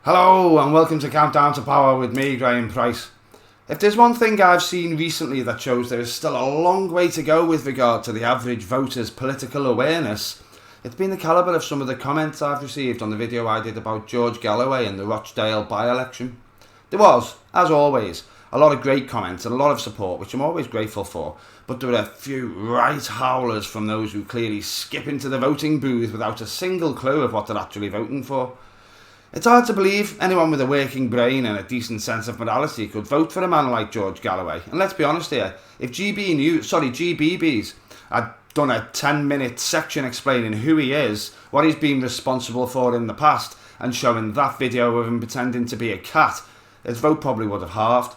Hello and welcome to Countdown to Power with me, Graeme Pryce. If there's one thing I've seen recently that shows there is still a long way to go with regard to the average voter's political awareness, it's been the calibre of some of the comments I've received on the video I did about George Galloway and the Rochdale by-election. There was, as always, a lot of great comments and a lot of support, which I'm always grateful for, but there were a few right howlers from those who clearly skip into the voting booth without a single clue of what they're actually voting for. It's hard to believe anyone with a working brain and a decent sense of morality could vote for a man like George Galloway. And let's be honest here, if GBBs had done a 10-minute section explaining who he is, what he's been responsible for in the past, and showing that video of him pretending to be a cat, his vote probably would have halved.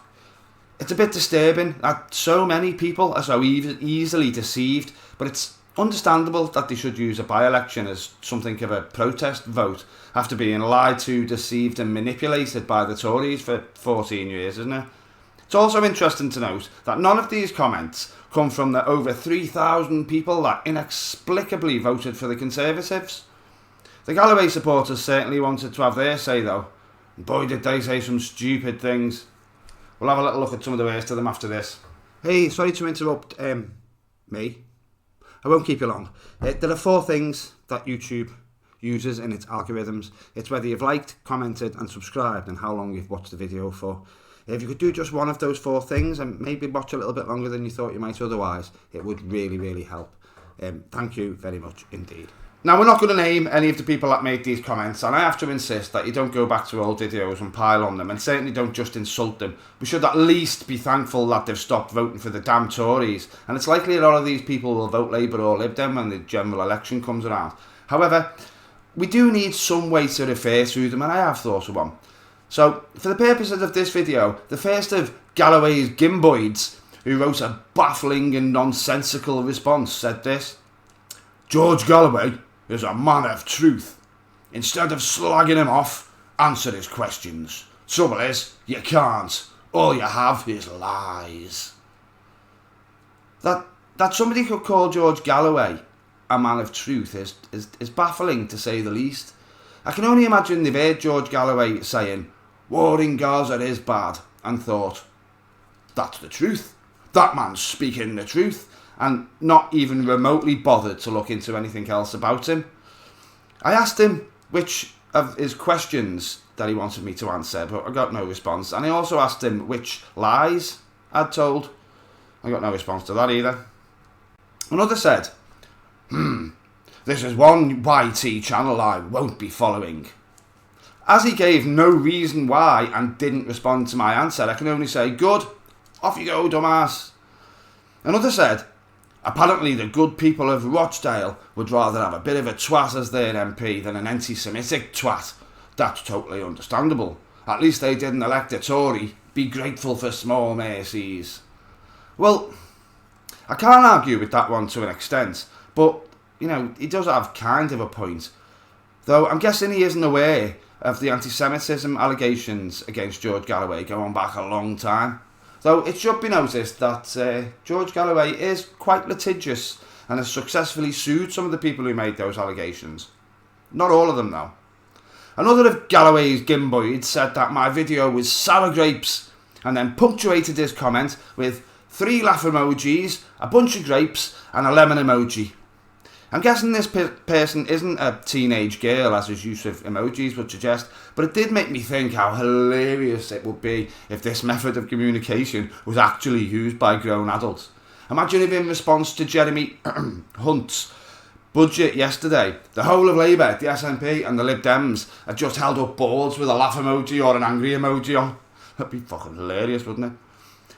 It's a bit disturbing that so many people are so easily deceived, but it's understandable that they should use a by-election as something of a protest vote after being lied to, deceived and manipulated by the Tories for 14 years, isn't it? It's also interesting to note that none of these comments come from the over 3,000 people that inexplicably voted for the Conservatives. The Galloway supporters certainly wanted to have their say though. Boy did they say some stupid things. We'll have a little look at some of the worst of them after this. Hey, sorry to interrupt me. I won't keep you long. There are 4 things that YouTube uses in its algorithms. It's whether you've liked, commented and subscribed and how long you've watched the video for. If you could do just one of those 4 things and maybe watch a little bit longer than you thought you might otherwise, it would really help. Thank you very much indeed. Now, we're not going to name any of the people that made these comments, and I have to insist that you don't go back to old videos and pile on them, and certainly don't just insult them. We should at least be thankful that they've stopped voting for the damn Tories, and it's likely a lot of these people will vote Labour or Lib Dem when the general election comes around. However, we do need some way to refer to them, and I have thought of one. So, for the purposes of this video, the first of Galloway'S Gimboids, who wrote a baffling and nonsensical response, said this: George Galloway is a man of truth. Instead of slagging him off, answer his questions. Trouble is, you can't. All you have is lies. That somebody could call George Galloway a man of truth is baffling, to say the least. I can only imagine they've heard George Galloway saying, war in Gaza is bad, and thought, that's the truth. That man's speaking the truth. And not even remotely bothered to look into anything else about him. I asked him which of his questions that he wanted me to answer, but I got no response. And I also asked him which lies I'd told. I got no response to that either. Another said, this is one YT channel I won't be following. As he gave no reason why and didn't respond to my answer, I can only say, good, off you go, dumbass. Another said, apparently the good people of Rochdale would rather have a bit of a twat as their MP than an anti-Semitic twat. That's totally understandable. At least they didn't elect a Tory. Be grateful for small mercies. Well, I can't argue with that one to an extent, but, you know, he does have kind of a point. Though I'm guessing he isn't aware of the anti-Semitism allegations against George Galloway going back a long time. Though it should be noticed that George Galloway is quite litigious and has successfully sued some of the people who made those allegations. Not all of them though. Another of Galloway'S Gimboids said that my video was sour grapes, and then punctuated his comment with 3 laugh emojis, a bunch of grapes and a lemon emoji. I'm guessing this person isn't a teenage girl, as his use of emojis would suggest, but it did make me think how hilarious it would be if this method of communication was actually used by grown adults. Imagine if in response to Jeremy Hunt's budget yesterday, the whole of Labour, the SNP and the Lib Dems had just held up boards with a laugh emoji or an angry emoji on. That'd be fucking hilarious, wouldn't it?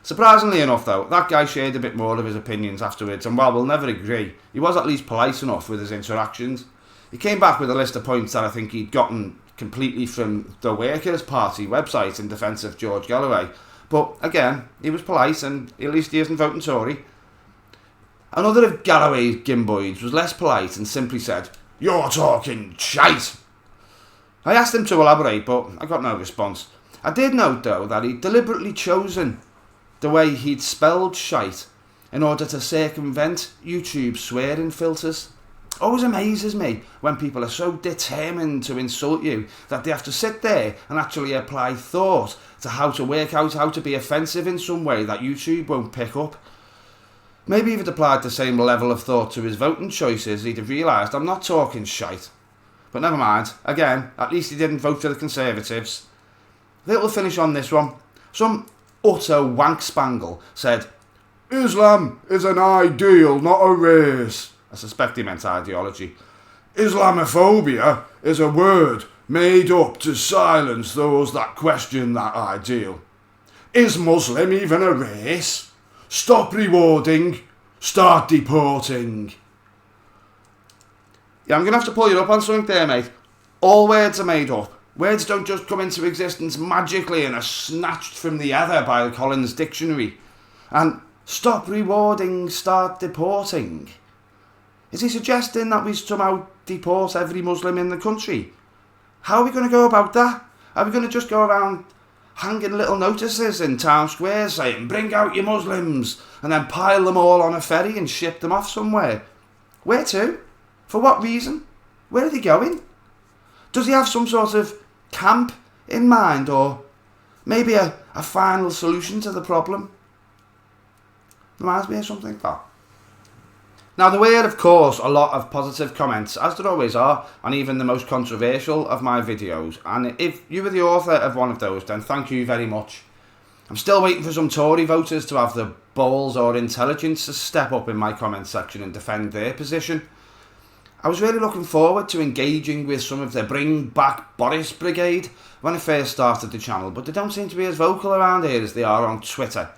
Surprisingly enough though, that guy shared a bit more of his opinions afterwards, and while we'll never agree, he was at least polite enough with his interactions. He came back with a list of points that I think he'd gotten completely from the Workers' Party website in defence of George Galloway. But again, he was polite, and at least he isn't voting Tory. Another of Galloway'S Gimboids was less polite and simply said, "You're talking shite." I asked him to elaborate, but I got no response. I did note though that he'd deliberately chosen the way he'd spelled shite in order to circumvent YouTube's swearing filters. Always amazes me when people are so determined to insult you that they have to sit there and actually apply thought to how to work out how to be offensive in some way that YouTube won't pick up. Maybe if he'd applied the same level of thought to his voting choices, he'd have realised I'm not talking shite. But never mind. Again, at least he didn't vote for the Conservatives. Little finish on this one. Some utter wank spangle said, "Islam is an ideal, not a race." I suspect he meant ideology. "Islamophobia is a word made up to silence those that question that ideal. Is Muslim even a race? Stop rewarding, start deporting." Yeah, I'm going to have to pull you up on something there, mate. All words are made up. Words don't just come into existence magically and are snatched from the ether by the Collins Dictionary. And stop rewarding, start deporting. Is he suggesting that we somehow deport every Muslim in the country? How are we going to go about that? Are we going to just go around hanging little notices in town squares saying, "Bring out your Muslims," and then pile them all on a ferry and ship them off somewhere? Where to? For what reason? Where are they going? Does he have some sort of camp in mind, or maybe a final solution to the problem? Reminds me of something like that. Now, there were, of course, a lot of positive comments, as there always are, on even the most controversial of my videos. And if you were the author of one of those, then thank you very much. I'm still waiting for some Tory voters to have the balls or intelligence to step up in my comment section and defend their position. I was really looking forward to engaging with some of the Bring Back Boris Brigade when I first started the channel, but they don't seem to be as vocal around here as they are on Twitter.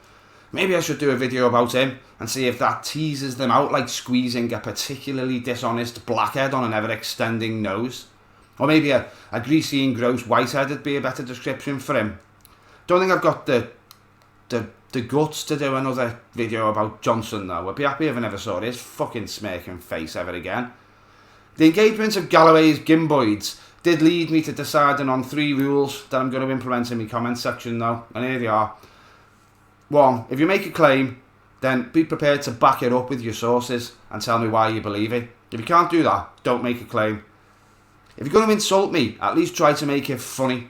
Maybe I should do a video about him and see if that teases them out like squeezing a particularly dishonest blackhead on an ever-extending nose. Or maybe a greasy and gross whitehead would be a better description for him. Don't think I've got the guts to do another video about Johnson though. I'd be happy if I never saw his fucking smirking face ever again. The engagement of Galloway'S Gimboids did lead me to deciding on 3 rules that I'm going to implement in my comment section though, and here they are. 1. If you make a claim, then be prepared to back it up with your sources and tell me why you believe it. If you can't do that, don't make a claim. If you're going to insult me, at least try to make it funny.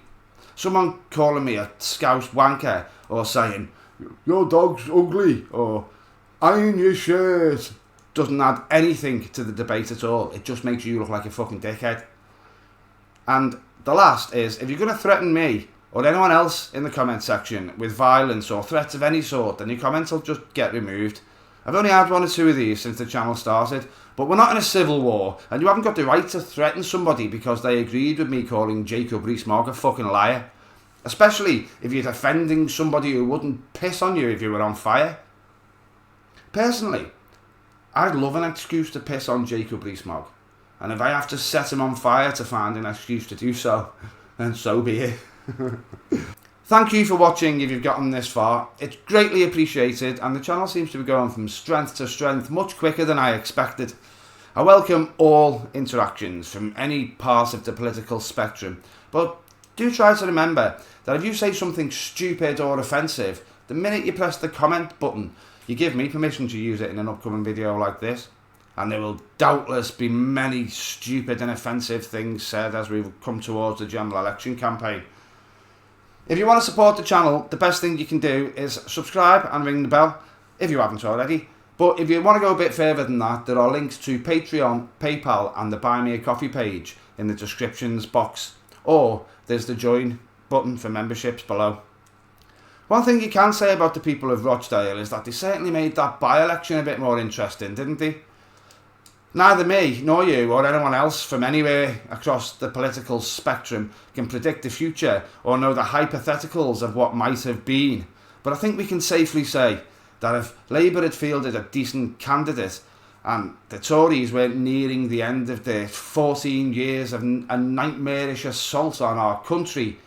Someone calling me a scouse wanker, or saying, "Your dog's ugly," or "iron your shirt," doesn't add anything to the debate at all. It just makes you look like a fucking dickhead. And the last is, if you're going to threaten me or anyone else in the comment section with violence or threats of any sort, then your comments will just get removed. I've only had 1 or 2 of these since the channel started, but we're not in a civil war, and you haven't got the right to threaten somebody because they agreed with me calling Jacob Rees-Mogg a fucking liar. Especially if you're defending somebody who wouldn't piss on you if you were on fire. Personally, I'd love an excuse to piss on Jacob Rees-Mogg, and if I have to set him on fire to find an excuse to do so, then so be it. Thank you for watching if you've gotten this far. It's greatly appreciated, and the channel seems to be going from strength to strength much quicker than I expected. I welcome all interactions from any part of the political spectrum, but do try to remember that if you say something stupid or offensive, the minute you press the comment button, you give me permission to use it in an upcoming video like this. And there will doubtless be many stupid and offensive things said as we come towards the general election campaign. If you want to support the channel, the best thing you can do is subscribe and ring the bell, if you haven't already. But if you want to go a bit further than that, there are links to Patreon, PayPal and the Buy Me a Coffee page in the descriptions box. Or there's the join button for memberships below. One thing you can say about the people of Rochdale is that they certainly made that by-election a bit more interesting, didn't they? Neither me, nor you, or anyone else from anywhere across the political spectrum can predict the future or know the hypotheticals of what might have been. But I think we can safely say that if Labour had fielded a decent candidate and the Tories were nearing the end of their 14 years of a nightmarish assault on our country,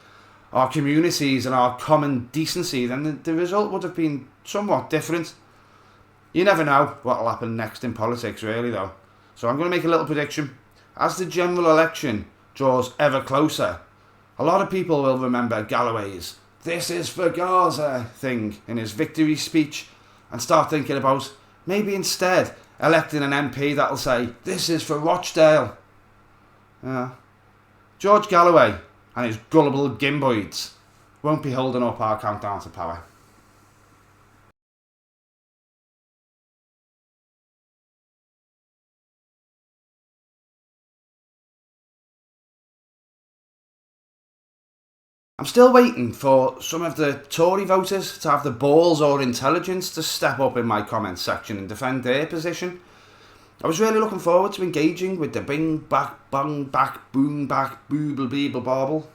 our communities and our common decency, then the result would have been somewhat different. You never know what will happen next in politics really though. So I'm going to make a little prediction. As the general election draws ever closer, a lot of people will remember Galloway'S "This is for Gaza" thing in his victory speech and start thinking about maybe instead electing an MP that'll say, "This is for Rochdale." George Galloway and his gullible Gimboids won't be holding up our countdown to power. I'm still waiting for some of the Tory voters to have the balls or intelligence to step up in my comments section and defend their position. I was really looking forward to engaging with the bing back, bung back, boom back, booble beeble bobble